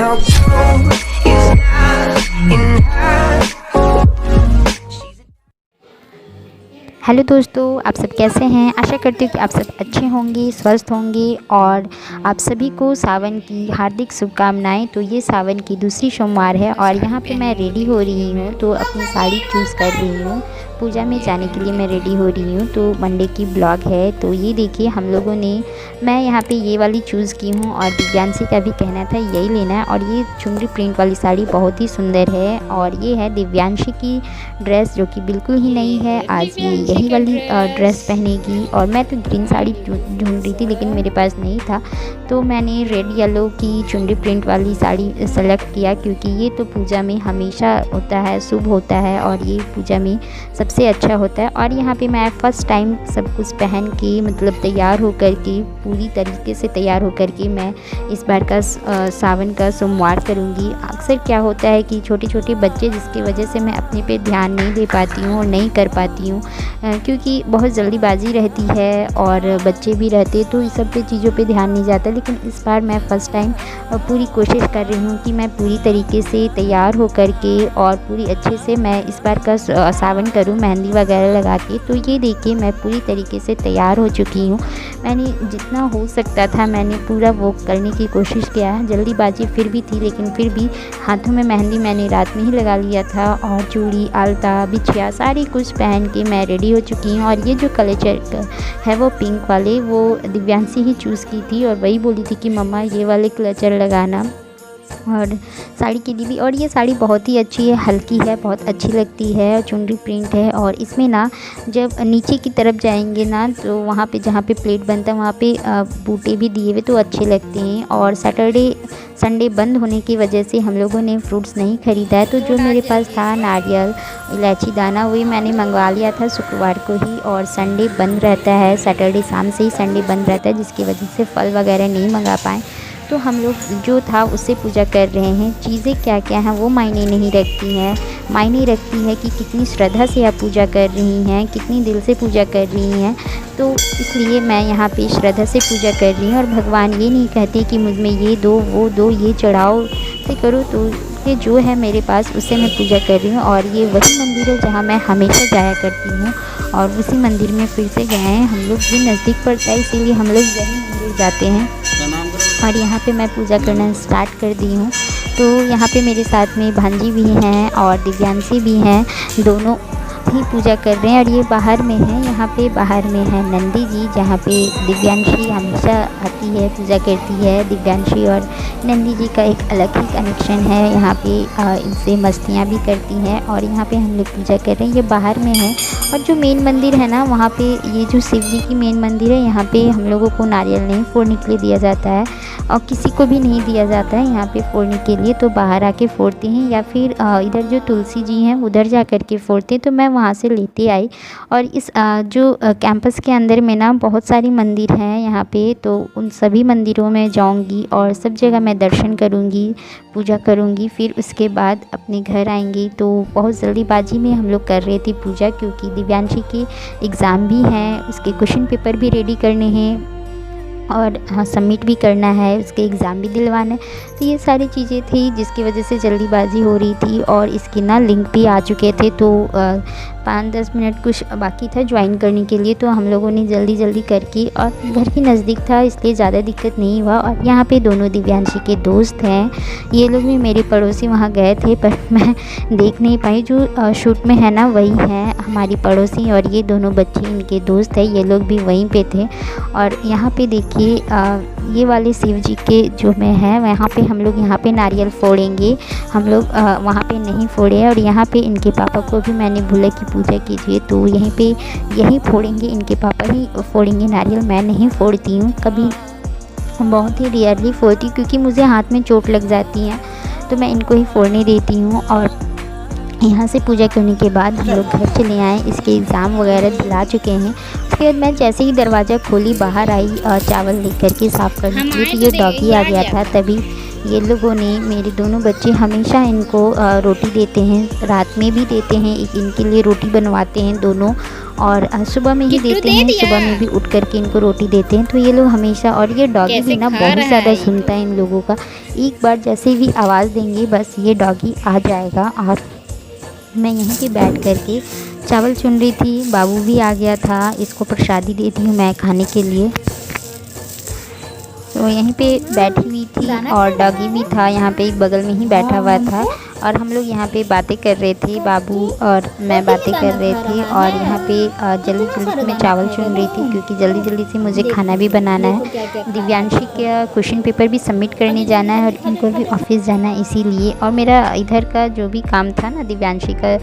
our goal is not enough. Hello दोस्तों, आप सब कैसे हैं। आशा करती हूँ कि आप सब अच्छे होंगे, स्वस्थ होंगे और आप सभी को सावन की हार्दिक शुभकामनाएं। तो ये सावन की दूसरी सोमवार है और यहाँ पे मैं रेडी हो रही हूँ, तो अपनी साड़ी चूज़ कर रही हूँ। पूजा में जाने के लिए मैं रेडी हो रही हूँ। तो मंडे की ब्लॉग है। तो ये देखिए हम लोगों ने, मैं यहाँ पे ये वाली चूज़ की हूँ और दिव्यांशी का भी कहना था यही लेना है। और ये चुनरी प्रिंट वाली साड़ी बहुत ही सुंदर है और ये है दिव्यांशी की ड्रेस, जो कि बिल्कुल ही नई है। आज ये यही वाली ड्रेस पहनेगी और मैं तो ग्रीन साड़ी ढूंढ रही थी लेकिन मेरे पास नहीं था, तो मैंने रेड येलो की चुनरी प्रिंट वाली साड़ी सेलेक्ट किया, क्योंकि ये तो पूजा में हमेशा होता है, शुभ होता है और ये पूजा में सबसे अच्छा होता है। और यहाँ पे मैं फ़र्स्ट टाइम सब कुछ पहन के, मतलब तैयार होकर के, पूरी तरीके से तैयार होकर के मैं इस बार का सावन का सोमवार करूँगी। अक्सर क्या होता है कि छोटे छोटे बच्चे, जिसकी वजह से मैं अपने पे ध्यान नहीं दे पाती हूँ और नहीं कर पाती हूँ, क्योंकि बहुत जल्दीबाजी रहती है और बच्चे भी रहते, तो इस सब पे चीज़ों पे ध्यान नहीं जाता। लेकिन इस बार मैं फ़र्स्ट टाइम पूरी कोशिश कर रही हूँ कि मैं पूरी तरीके से तैयार हो कर के और पूरी अच्छे से मैं इस बार का सावन करूँ, मेहंदी वगैरह लगा के। तो ये देखिए मैं पूरी तरीके से तैयार हो चुकी हूँ। मैंने जितना हो सकता था मैंने पूरा वो करने की कोशिश किया है। जल्दीबाजी फिर भी थी, लेकिन फिर भी हाथों में मेहंदी मैंने रात में ही लगा लिया था और चूड़ी, आलता, बिछिया सारी कुछ पहन के मैं रेडी हो चुकी हूँ। और ये जो कलर है वो पिंक वाले, वो दिव्यांशी ही चूज़ की थी और वही बोली थी कि मम्मा ये वाले क्लचर लगाना और साड़ी के लिए भी। और ये साड़ी बहुत ही अच्छी है, हल्की है, बहुत अच्छी लगती है, चुनरी प्रिंट है। और इसमें ना जब नीचे की तरफ जाएंगे ना, तो वहाँ पे जहाँ पे प्लेट बनता है वहाँ पे बूटे भी दिए हुए, तो अच्छे लगते हैं। और सैटरडे संडे बंद होने की वजह से हम लोगों ने फ्रूट्स नहीं ख़रीदा है, तो जो मेरे पास था नारियल, इलायची दाना, वही मैंने मंगवा लिया था शुक्रवार को ही। और संडे बंद रहता है, सैटरडे शाम से ही संडे बंद रहता है, जिसकी वजह से फल वगैरह नहीं मंगा पाए। तो हम लोग जो था उससे पूजा कर रहे हैं। चीज़ें क्या क्या हैं वो मायने नहीं रखती हैं, मायने रखती है कि कितनी श्रद्धा से आप पूजा कर रही हैं, कितनी दिल से पूजा कर रही हैं। तो इसलिए मैं यहाँ पे श्रद्धा से पूजा कर रही हूँ और भगवान ये नहीं कहते कि मुझ में ये दो, वो दो, ये चढ़ाओ, से करो। तो ये जो है मेरे पास उससे मैं पूजा कर रही हूँ। और ये वही मंदिर है जहाँ मैं हमेशा जाया करती हूँ और उसी मंदिर में फिर से गए हैं हम लोग। भी नज़दीक पड़ता है इसीलिए हम लोग यही मंदिर जाते हैं। और यहाँ पे मैं पूजा करना स्टार्ट कर दी हूँ। तो यहाँ पे मेरे साथ में भांजी भी हैं और दिव्यांशी भी हैं, दोनों ही पूजा कर रहे हैं। और ये बाहर में है, यहाँ पे बाहर में है नंदी जी, जहाँ पे दिव्यांशी हमेशा आती है, पूजा करती है। दिव्यांशी और नंदी जी का एक अलग ही कनेक्शन है, यहाँ पे इनसे मस्तियाँ भी करती हैं। और यहाँ पे हम लोग पूजा कर रहे हैं, ये बाहर में है। और जो मेन मंदिर है ना, वहाँ पे ये जो शिव जी की मेन मंदिर है, यहाँ पे हम लोगों को नारियल नहीं फोड़ने के लिए दिया जाता है और किसी को भी नहीं दिया जाता है यहाँ पे फोड़ने के लिए, तो बाहर आके फोड़ते हैं या फिर इधर जो तुलसी जी हैं उधर जा कर के फोड़ते हैं। तो मैं वहाँ से लेते आई। और इस जो कैंपस के अंदर में ना बहुत सारी मंदिर हैं यहाँ पे, तो उन सभी मंदिरों में जाऊँगी और सब जगह मैं दर्शन करूँगी, पूजा करूँगी। फिर उसके बाद अपने घर आएंगी। तो बहुत जल्दीबाजी में हम लोग कर रहे थे पूजा, क्योंकि दिव्यांशी के एग्ज़ाम भी हैं, उसके क्वेश्चन पेपर भी रेडी करने हैं और हाँ सबमिट भी करना है, उसके एग्ज़ाम भी दिलवाना है। तो ये सारी चीज़ें थी जिसकी वजह से जल्दीबाजी हो रही थी। और इसके ना लिंक भी आ चुके थे, तो 5-10 मिनट कुछ बाकी था ज्वाइन करने के लिए, तो हम लोगों ने जल्दी जल्दी करके, और घर के नज़दीक था इसलिए ज़्यादा दिक्कत नहीं हुआ। और यहाँ पे दोनों दिव्यांशी के दोस्त हैं, ये लोग भी मेरे पड़ोसी वहाँ गए थे पर मैं देख नहीं पाई। जो शूट में है ना वही हैं हमारी पड़ोसी, और ये दोनों बच्चे इनके दोस्त हैं, ये लोग भी वहीं पे थे। और यहाँ पे देखिए ये वाले शिव जी के जो में है, वहाँ पे हम लोग यहाँ पे नारियल फोड़ेंगे, हम लोग वहाँ पे नहीं फोड़े। और यहाँ पे इनके पापा को भी मैंने बोला कि पूजा कीजिए, तो यहीं पे यहीं फोड़ेंगे, इनके पापा ही फोड़ेंगे नारियल, मैं नहीं फोड़ती हूँ, कभी बहुत ही रेयरली फोड़ती हूँ क्योंकि मुझे हाथ में चोट लग जाती है, तो मैं इनको ही फोड़ने देती हूँ। और यहाँ से पूजा करने के बाद हम लोग घर चले आए, इसके एग्ज़ाम वगैरह दिला चुके हैं। उसके बाद मैं जैसे ही दरवाज़ा खोली बाहर आई चावल लेकर के साफ़ करने के लिए, तो ये डॉगी आ गया था, तभी ये लोगों ने, मेरे दोनों बच्चे हमेशा इनको रोटी देते हैं, रात में भी देते हैं, इनके लिए रोटी बनवाते हैं दोनों, और सुबह में ही देते हैं, सुबह में भी उठ करके इनको रोटी देते हैं। तो ये लोग हमेशा, और ये डॉगी भी ना बहुत ज़्यादा सुनता है इन लोगों का। एक बार जैसे भी आवाज़ देंगे बस ये डॉगी आ जाएगा। और मैं यहीं पे बैठ करके चावल चुन रही थी, बाबू भी आ गया था, इसको प्रसादी देती हूँ मैं खाने के लिए। तो यहीं पे बैठी हुई थी और डॉगी भी था यहाँ पे बगल में ही बैठा हुआ था, और हम लोग यहाँ पे बातें कर रहे थे, बाबू और मैं बातें कर रहे थे। और यहाँ पे जल्दी जल्दी से मैं चावल चुन रही थी क्योंकि जल्दी जल्दी से मुझे खाना भी बनाना है। दिव्यांशी का क्वेश्चन पेपर भी सबमिट करने जाना है और इनको भी ऑफिस जाना है इसीलिए। और मेरा इधर का जो भी काम था ना, दिव्यांशी का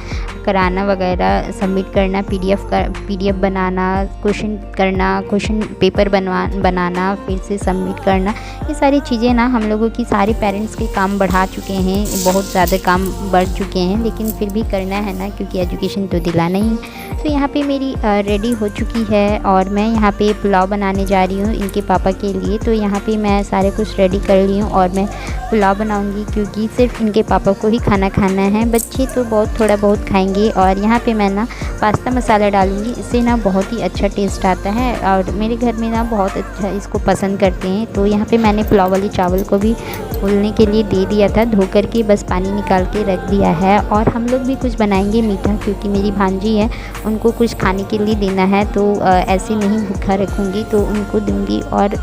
कराना वगैरह, सबमिट करना, पीडीएफ बनाना, क्वेश्चन करना, क्वेश्चन पेपर बनाना, फिर से सबमिट करना, ये सारी चीज़ें ना हम लोगों की, सारे पेरेंट्स के काम बढ़ा चुके हैं, बहुत ज़्यादा काम बढ़ चुके हैं, लेकिन फिर भी करना है ना, क्योंकि एजुकेशन तो दिलाना ही। तो यहाँ पे मेरी रेडी हो चुकी है और मैं यहाँ पे पुलाव बनाने जा रही हूँ इनके पापा के लिए। तो यहाँ पे मैं सारे कुछ रेडी कर ली हूँ और मैं पुलाव बनाऊँगी क्योंकि सिर्फ इनके पापा को ही खाना खाना है, बच्चे तो थोड़ा बहुत खाएंगे। और यहाँ पे मैं ना पास्ता मसाला डालूँगी, इससे ना बहुत ही अच्छा टेस्ट आता है और मेरे घर में ना बहुत अच्छा इसको पसंद करते हैं। तो यहाँ पे मैंने पुलाव वाली चावल को भी फूलने के लिए दे दिया था, धो करके बस पानी निकाल के रख दिया है। और हम लोग भी कुछ बनाएंगे मीठा, क्योंकि मेरी भांजी है, उनको कुछ खाने के लिए देना है, तो ऐसे नहीं भूखा रखूँगी, तो उनको दूँगी। और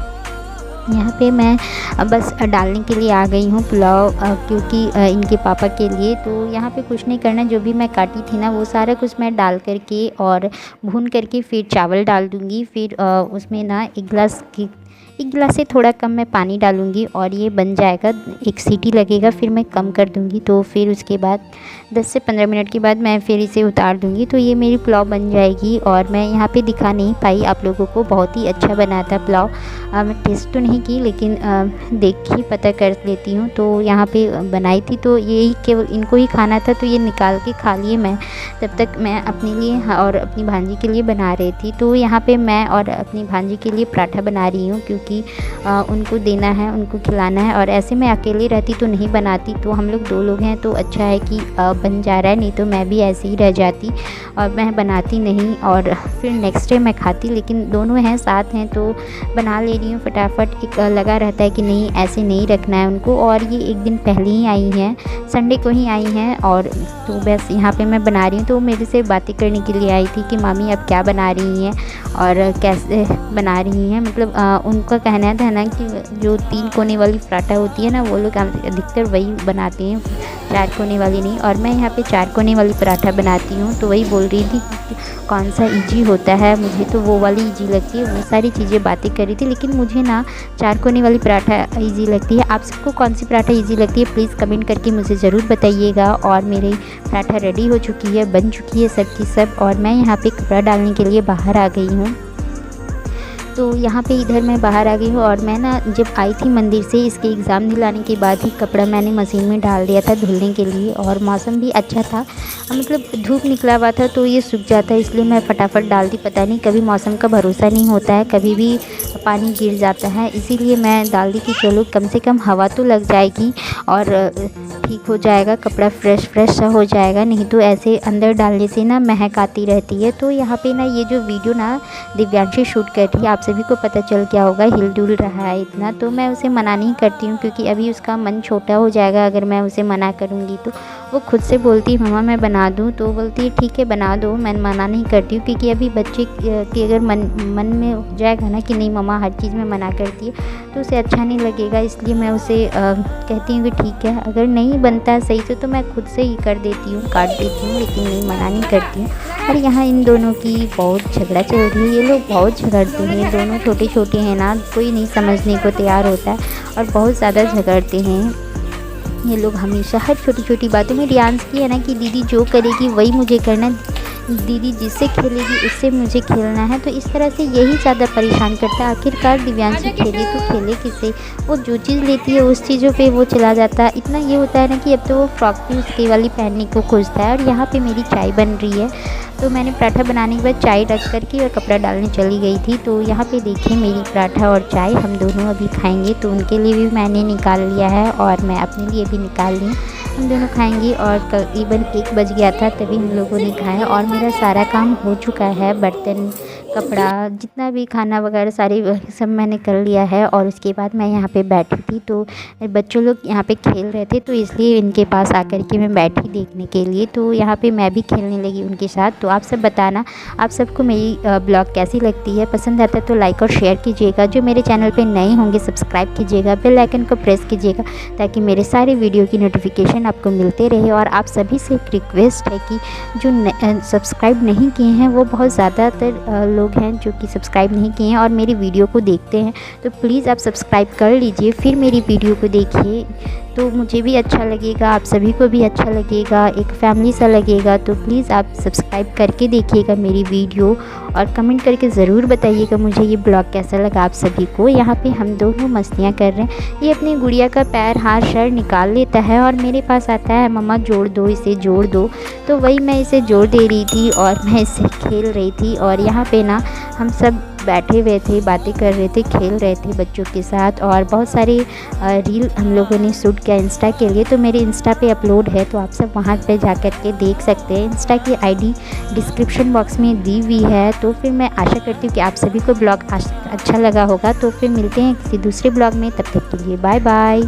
यहाँ पे मैं बस डालने के लिए आ गई हूँ पुलाव, क्योंकि इनके पापा के लिए। तो यहाँ पे कुछ नहीं करना, जो भी मैं काटी थी ना वो सारा कुछ मैं डाल करके और भून करके फिर चावल डाल दूँगी। फिर उसमें ना एक गिलास से थोड़ा कम मैं पानी डालूँगी और ये बन जाएगा। एक सीटी लगेगा, फिर मैं कम कर दूँगी। तो फिर उसके बाद 10 से 15 मिनट के बाद मैं फिर इसे उतार दूँगी। तो ये मेरी पुलाव बन जाएगी। और मैं यहाँ पे दिखा नहीं पाई आप लोगों को, बहुत ही अच्छा बना था पुलाव। मैं टेस्ट तो नहीं की, लेकिन देख के पता कर लेती हूँ। तो यहाँ पे बनाई थी, तो यही केवल इनको ही खाना था, तो ये निकाल के खा लिए। मैं तब तक मैं अपने लिए और अपनी भांजी के लिए बना रही थी। तो यहाँ पे मैं और अपनी भांजी के लिए पराठा बना रही हूँ, क्योंकि उनको देना है, उनको खिलाना है। और ऐसे मैं अकेले रहती तो नहीं बनाती, तो हम लोग 2 लोग हैं तो अच्छा है कि बन जा रहा है, नहीं तो मैं भी ऐसे ही रह जाती और मैं बनाती नहीं और फिर नेक्स्ट डे मैं खाती। लेकिन दोनों हैं, साथ हैं, तो बना ले रही हूँ फटाफट। एक लगा रहता है कि नहीं ऐसे नहीं रखना है उनको। और ये एक दिन पहले ही आई हैं, संडे को ही आई हैं, और तो बस यहाँ पे मैं बना रही हूँ। तो मेरे से बातें करने के लिए आई थी कि मामी अब क्या बना रही हैं और कैसे बना रही हैं। मतलब उनका कहना था ना कि जो 3 कोने वाली पराठा होती है ना, वो लोग अधिकतर वही बनाते हैं, 4 कोने वाली नहीं। और मैं यहाँ पे 4 कोने वाली पराठा बनाती हूँ। तो वही बोल रही थी कि कौन सा इजी होता है, मुझे तो वो वाली इजी लगती है। वो सारी चीज़ें बातें कर रही थी, लेकिन मुझे ना 4 कोने वाली पराठा इजी लगती है। आप सबको कौन सी पराठा इजी लगती है प्लीज़ कमेंट करके मुझे ज़रूर बताइएगा। और मेरी पराठा रेडी हो चुकी है, बन चुकी है सब की सब। और मैं यहाँ पे कपड़ा डालने के लिए बाहर आ गई हूँ। तो यहाँ पे इधर मैं बाहर आ गई हूँ। और मैं ना जब आई थी मंदिर से, इसके एग्ज़ाम दिलाने के बाद ही कपड़ा मैंने मशीन में डाल दिया था धुलने के लिए। और मौसम भी अच्छा था, मतलब धूप निकला हुआ था, तो ये सूख जाता, इसलिए मैं फटाफट डाल दी। पता नहीं, कभी मौसम का भरोसा नहीं होता है, कभी भी पानी गिर जाता है, इसीलिए मैं डाल दी कि चलो कम से कम हवा तो लग जाएगी और ठीक हो जाएगा, कपड़ा फ्रेश सा हो जाएगा। नहीं तो ऐसे अंदर डालने से ना महक आती रहती है। तो यहाँ पे ना ये जो वीडियो ना दिव्यांशी शूट कर रही है, आप सभी को पता चल गया होगा, हिल डुल रहा है इतना। तो मैं उसे मना नहीं करती हूँ, क्योंकि अभी उसका मन छोटा हो जाएगा अगर मैं उसे मना करूँगी। तो वो खुद से बोलती है मम्मा मैं बना दूँ, तो बोलती है ठीक है बना दो, मैं मना नहीं करती हूँ। क्योंकि अभी बच्चे की अगर मन में हो जाएगा ना कि नहीं मम्मा हर चीज़ में मना करती है, तो उसे अच्छा नहीं लगेगा। इसलिए मैं उसे कहती हूँ कि ठीक है, अगर नहीं बनता है सही से तो मैं खुद से ही कर देती हूँ, काट देती हूँ, लेकिन नहीं मना नहीं करती हूँ। और यहाँ इन दोनों की बहुत झगड़ा चल रही है, ये लोग बहुत झगड़ते हैं, दोनों छोटे छोटे हैं ना, कोई नहीं समझने को तैयार होता है और बहुत ज़्यादा झगड़ते हैं ये लोग हमेशा हर छोटी छोटी बातों में। रियांश की है ना कि दीदी जो करेगी वही मुझे करना, दीदी जिससे खेलेगी उससे मुझे खेलना है। तो इस तरह से यही ज़्यादा परेशान करता है। आखिरकार दिव्यांशी खेले तो खेले किससे, वो जो चीज़ लेती है उस चीज़ों पे वो चला जाता है। इतना ये होता है ना कि अब तो वो फ्रॉक भी उसके वाली पहनने को खोजता है। और यहाँ पे मेरी चाय बन रही है, तो मैंने पराठा बनाने के बाद चाय रख कर के और कपड़ा डालने चली गई थी। तो यहाँ पे देखिए मेरी पराठा और चाय हम दोनों अभी खाएंगे। तो उनके लिए भी मैंने निकाल लिया है और मैं अपने लिए भी निकाल ली, हम दोनों खाएंगे। और करीबन 1 बज गया था तभी हम लोगों ने खाया। और मेरा सारा काम हो चुका है, बर्तन कपड़ा जितना भी खाना वगैरह सारे सब मैंने कर लिया है। और उसके बाद मैं यहाँ पे बैठी थी, तो बच्चों लोग यहाँ पे खेल रहे थे, तो इसलिए इनके पास आकर के मैं बैठी देखने के लिए। तो यहाँ पे मैं भी खेलने लगी उनके साथ। तो आप सब बताना आप सबको मेरी ब्लॉग कैसी लगती है, पसंद आता है तो लाइक और शेयर कीजिएगा। जो मेरे चैनल पे नए होंगे सब्सक्राइब कीजिएगा, बेल आइकन को प्रेस कीजिएगा ताकि मेरे सारे वीडियो की नोटिफिकेशन आपको मिलते रहे। और आप सभी से एक रिक्वेस्ट है कि जो सब्सक्राइब नहीं किए हैं, वो बहुत ज़्यादातर लोग हैं जो कि सब्सक्राइब नहीं किए हैं और मेरी वीडियो को देखते हैं, तो प्लीज़ आप सब्सक्राइब कर लीजिए, फिर मेरी वीडियो को देखिए। तो मुझे भी अच्छा लगेगा, आप सभी को भी अच्छा लगेगा, एक फैमिली सा लगेगा। तो प्लीज़ आप सब्सक्राइब करके देखिएगा मेरी वीडियो और कमेंट करके ज़रूर बताइएगा मुझे ये ब्लॉग कैसा लगा आप सभी को। यहाँ पे हम दोनों मस्तियाँ कर रहे हैं। ये अपनी गुड़िया का पैर हाथ शर निकाल लेता है और मेरे पास आता है, मम्मा जोड़ दो, इसे जोड़ दो। तो वही मैं इसे जोड़ दे रही थी और मैं इससे खेल रही थी। और यहाँ पे ना हम सब बैठे हुए थे, बातें कर रहे थे, खेल रहे थे बच्चों के साथ। और बहुत सारे रील हम लोगों ने शूट किया इंस्टा के लिए, तो मेरे इंस्टा पे अपलोड है, तो आप सब वहाँ पे जा कर के देख सकते हैं। इंस्टा की आईडी डिस्क्रिप्शन बॉक्स में दी हुई है। तो फिर मैं आशा करती हूँ कि आप सभी को ब्लॉग अच्छा लगा होगा। तो फिर मिलते हैं किसी दूसरे ब्लॉग में, तब तक के लिए बाय बाय।